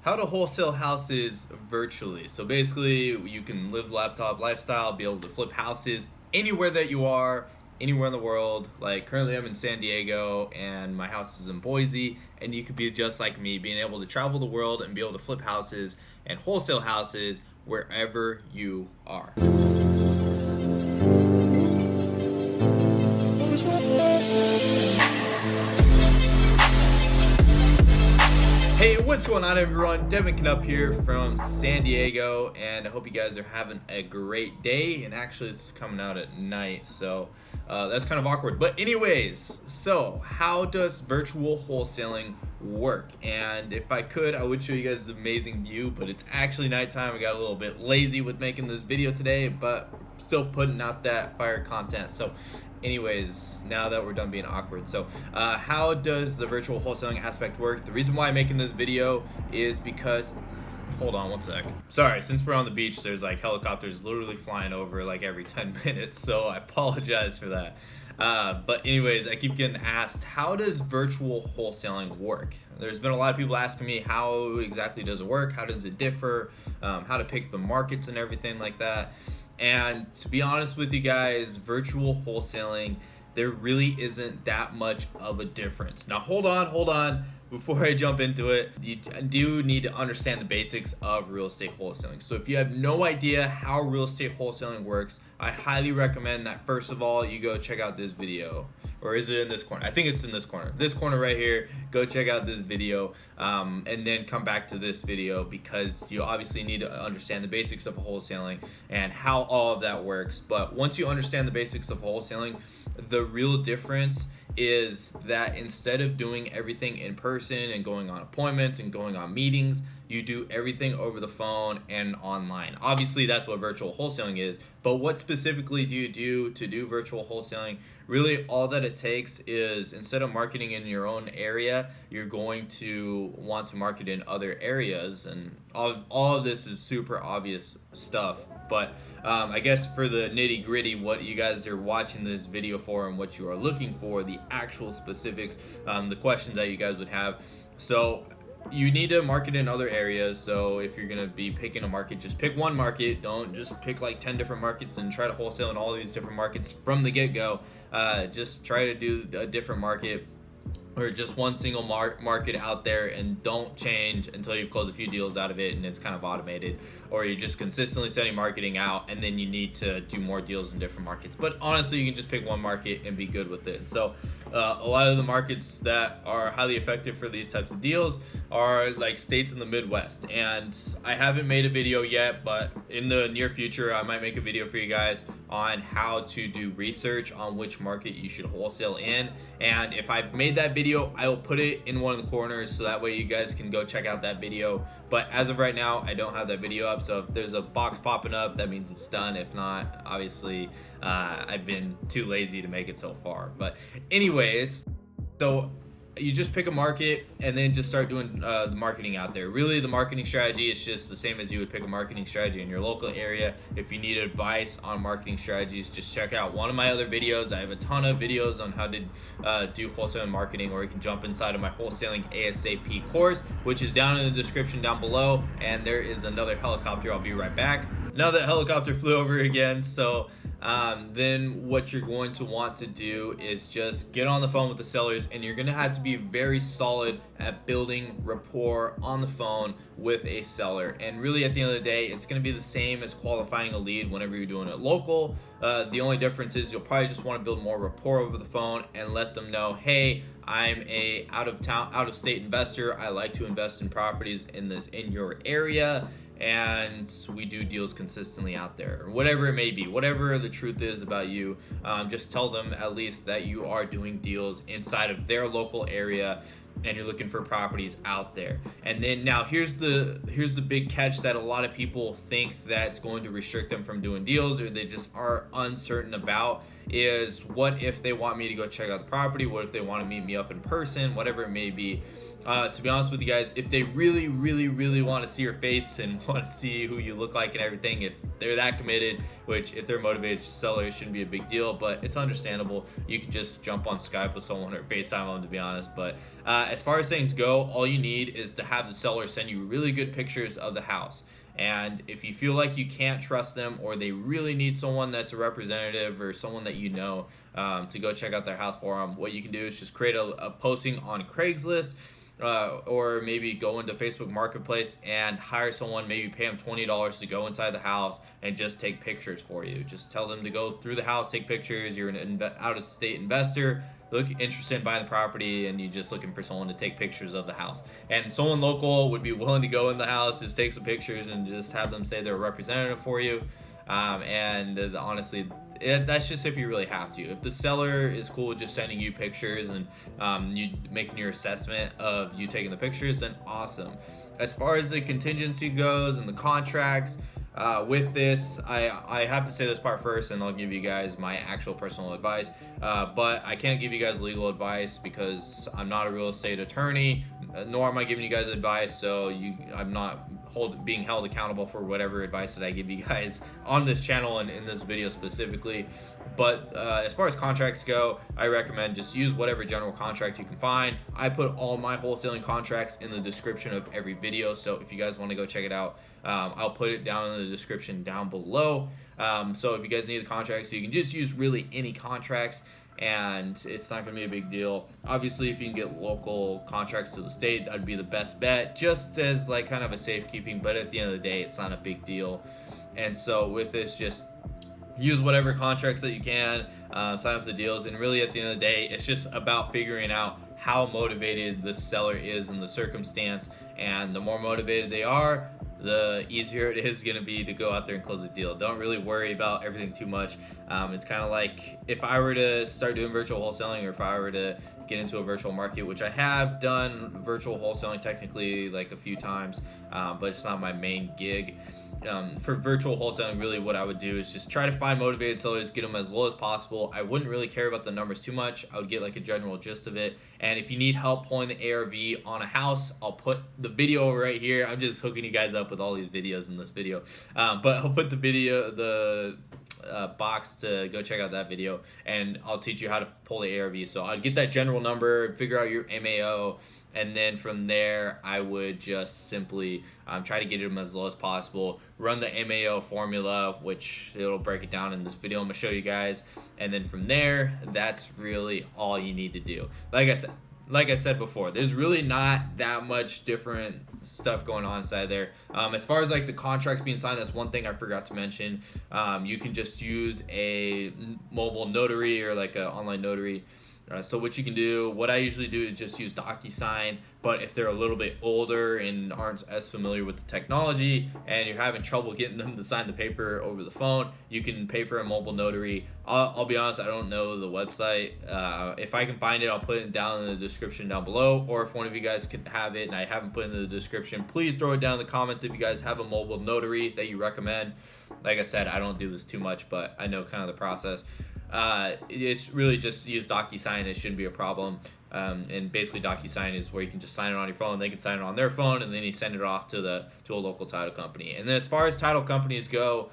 How to wholesale houses virtually. So basically, you can live the laptop lifestyle, be able to flip houses anywhere that you are, anywhere in the world. Like currently, I'm in San Diego, and my house is in Boise. And you could be just like me, being able to travel the world and be able to flip houses and wholesale houses wherever you are. Hey, what's going on, everyone? Devin Knupp here from San Diego, and I hope you guys are having a great day. And actually, this is coming out at night, so that's kind of awkward. But anyways, so how does virtual wholesaling work? And if I could, I would show you guys the amazing view, but it's actually nighttime. I got a little bit lazy with making this video today, but still putting out that fire content. So anyways, now that we're done being awkward, so how does the virtual wholesaling aspect work? The reason why I'm making this video is because, hold on one sec. Sorry, since we're on the beach, there's like helicopters literally flying over like every 10 minutes, so I apologize for that. But anyways, I keep getting asked, how does virtual wholesaling work? There's been a lot of people asking me, how exactly does it work? How does it differ? How to pick the markets and everything like that. And to be honest with you guys, virtual wholesaling, there really isn't that much of a difference. Now, hold on. Before I jump into it, you do need to understand the basics of real estate wholesaling. So if you have no idea how real estate wholesaling works, I highly recommend that first of all, you go check out this video. Or is it in this corner? I think it's in this corner. This corner right here. Go check out this video and then come back to this video, because you obviously need to understand the basics of wholesaling and how all of that works. But once you understand the basics of wholesaling, the real difference is that instead of doing everything in person and going on appointments and going on meetings, you do everything over the phone and online. Obviously, that's what virtual wholesaling is, but what specifically do you do to do virtual wholesaling? Really, all that it takes is, instead of marketing in your own area, you're going to want to market in other areas, and all of this is super obvious stuff. But I guess for the nitty gritty, what you guys are watching this video for and what you are looking for, the actual specifics, the questions that you guys would have. So you need to market in other areas. So if you're gonna be picking a market, just pick one market. Don't just pick like 10 different markets and try to wholesale in all these different markets from the get-go. Just try to do a different market, or just one single market out there, and don't change until you've closed a few deals out of it and it's kind of automated, or you're just consistently sending marketing out and then you need to do more deals in different markets. But honestly, you can just pick one market and be good with it. And so a lot of the markets that are highly effective for these types of deals are like states in the Midwest. And I haven't made a video yet, but in the near future, I might make a video for you guys on how to do research on which market you should wholesale in. And if I've made that video, I will put it in one of the corners, so that way you guys can go check out that video. But as of right now, I don't have that video up, so if there's a box popping up, that means it's done. If not, obviously I've been too lazy to make it so far. But anyways, so you just pick a market and then just start doing the marketing out there. Really, the marketing strategy is just the same as you would pick a marketing strategy in your local area. If you need advice on marketing strategies, just check out one of my other videos. I have a ton of videos on how to do wholesale marketing, or you can jump inside of my Wholesaling ASAP course, which is down in the description down below. And there is another helicopter. I'll be right back. Now that helicopter flew over again. So then what you're going to want to do is just get on the phone with the sellers, and you're going to have to be very solid at building rapport on the phone with a seller. And really, at the end of the day, it's going to be the same as qualifying a lead whenever you're doing it local. The only difference is you'll probably just want to build more rapport over the phone and let them know, hey, I'm a out of state investor. I like to invest in properties in your area, and we do deals consistently out there, or whatever it may be, whatever the truth is about you. Just tell them at least that you are doing deals inside of their local area and you're looking for properties out there. And then now here's the big catch that a lot of people think that's going to restrict them from doing deals, or they just are uncertain about, is what if they want me to go check out the property? What if they want to meet me up in person? Whatever it may be. To be honest with you guys, if they really, really, really want to see your face and want to see who you look like and everything, if they're that committed, which if they're motivated sellers, shouldn't be a big deal, but it's understandable. You can just jump on Skype with someone or FaceTime them, to be honest. But as far as things go, all you need is to have the seller send you really good pictures of the house. And if you feel like you can't trust them, or they really need someone that's a representative or someone that you know to go check out their house for them, what you can do is just create a posting on Craigslist, or maybe go into Facebook Marketplace and hire someone, maybe pay them $20 to go inside the house and just take pictures for you. Just tell them to go through the house, take pictures. You're an out-of-state investor, look interested in buying the property, and you're just looking for someone to take pictures of the house. And someone local would be willing to go in the house, just take some pictures, and just have them say they're a representative for you. Honestly, that's just if you really have to. If the seller is cool with just sending you pictures and you making your assessment of you taking the pictures, then awesome. As far as the contingency goes and the contracts, with this, I have to say this part first, and I'll give you guys my actual personal advice, but I can't give you guys legal advice because I'm not a real estate attorney, nor am I giving you guys advice, so I'm not being held accountable for whatever advice that I give you guys on this channel and in this video specifically. But as far as contracts go, I recommend just use whatever general contract you can find. I put all my wholesaling contracts in the description of every video, so if you guys want to go check it out, I'll put it down in the description down below. So if you guys need the contracts, you can just use really any contracts, and it's not going to be a big deal. Obviously, if you can get local contracts to the state, that'd be the best bet, just as like kind of a safekeeping, but at the end of the day, it's not a big deal. And so with this, just use whatever contracts that you can, sign up the deals, and really at the end of the day, it's just about figuring out how motivated the seller is in the circumstance, and the more motivated they are, the easier it is going to be to go out there and close a deal. Don't really worry about everything too much. It's kind of like if I were to start doing virtual wholesaling, or if I were to get into a virtual market, which I have done virtual wholesaling technically like a few times, but it's not my main gig. For virtual wholesaling, really what I would do is just try to find motivated sellers, get them as low as possible. I wouldn't really care about the numbers too much. I would get like a general gist of it. And if you need help pulling the ARV on a house, I'll put the video right here. I'm just hooking you guys up with all these videos in this video. But I'll put the box to go check out that video, and I'll teach you how to pull the ARV. So I'd get that general number, figure out your MAO, and then from there, I would just simply try to get them as low as possible, run the MAO formula, which it'll break it down in this video I'm going to show you guys. And then from there, that's really all you need to do. Like I said before, there's really not that much different stuff going on inside there. As far as like the contracts being signed, that's one thing I forgot to mention. You can just use a mobile notary or like an online notary. So what you can do, what I usually do is just use DocuSign, but if they're a little bit older and aren't as familiar with the technology and you're having trouble getting them to sign the paper over the phone, you can pay for a mobile notary. I'll be honest, I don't know the website. If I can find it, I'll put it down in the description down below, or if one of you guys can have it and I haven't put it in the description, please throw it down in the comments if you guys have a mobile notary that you recommend. Like I said, I don't do this too much, but I know kind of the process. It's really just use DocuSign. It shouldn't be a problem. And basically DocuSign is where you can just sign it on your phone, they can sign it on their phone, and then you send it off to a local title company. And then as far as title companies go,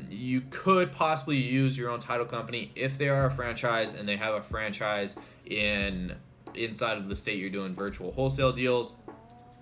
you could possibly use your own title company if they are a franchise and they have a franchise inside of the state you're doing virtual wholesale deals.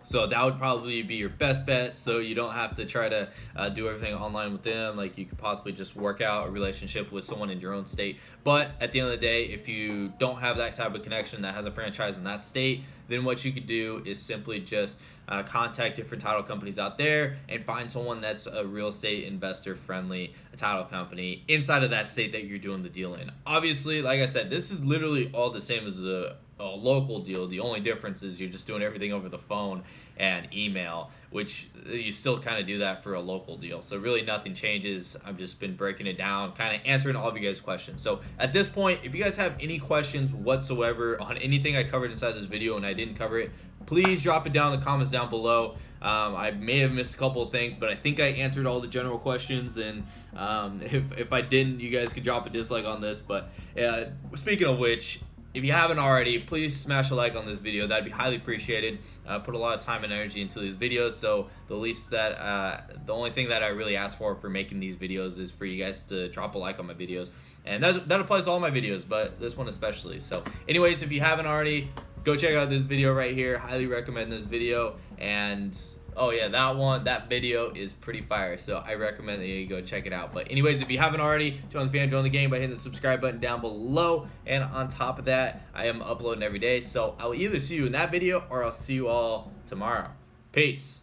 So that would probably be your best bet, so you don't have to try to do everything online with them. Like, you could possibly just work out a relationship with someone in your own state. But at the end of the day, if you don't have that type of connection that has a franchise in that state, then what you could do is simply just contact different title companies out there and find someone that's a real estate investor friendly title company inside of that state that you're doing the deal in. Obviously, like I said, this is literally all the same as a local deal. The only difference is you're just doing everything over the phone and email, which you still kind of do that for a local deal. So really nothing changes. I've just been breaking it down, kind of answering all of you guys' questions. So at this point, if you guys have any questions whatsoever on anything I covered inside this video and I didn't cover it, please drop it down in the comments down below. I may have missed a couple of things, but I think I answered all the general questions, and if I didn't, you guys could drop a dislike on this. But speaking of which, if you haven't already, please smash a like on this video. That'd be highly appreciated. I put a lot of time and energy into these videos, so the only thing that I really ask for making these videos is for you guys to drop a like on my videos. And that applies to all my videos, but this one especially. So anyways, if you haven't already, go check out this video right here. Highly recommend this video. And oh yeah, that video is pretty fire, so I recommend that you go check it out. But anyways, if you haven't already, join the fan, join the game by hitting the subscribe button down below. And on top of that, I am uploading every day, so I'll either see you in that video or I'll see you all tomorrow. Peace.